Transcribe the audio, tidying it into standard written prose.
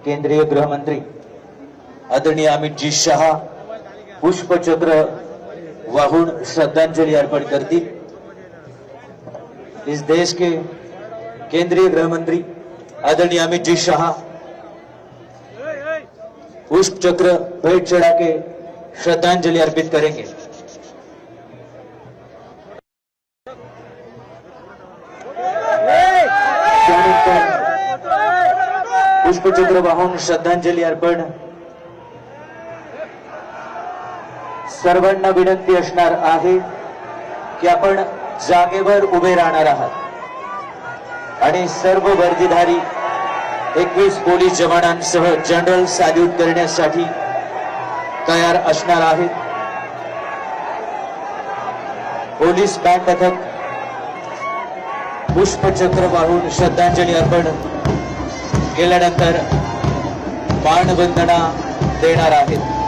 केंद्रीय गृहमंत्री आदरणीय अमित जी शाह पुष्पचक्र वाहून श्रद्धांजलि अर्पण करतील। इस देश के केंद्रीय गृहमंत्री आदरणीय अमित जी शाह पुष्पचक्र भेंट चढ़ा के श्रद्धांजलि अर्पित करेंगे। पुष्पचक्र वाहून श्रद्धांजलि अर्पण सर्वांना विनंती असणार आहे की आपण जागेवर उभे राहणार आहात आणि सर्व वर्दीधारी 21 पोलीस जवानांसह जनरल सॅल्यूट करण्यासाठी तयार असणार आहेत। पोलीस बँड पथक पुष्पचक्र वाहून श्रद्धांजलि अर्पण केल्यानंतर मानवंदना देणार आहेत।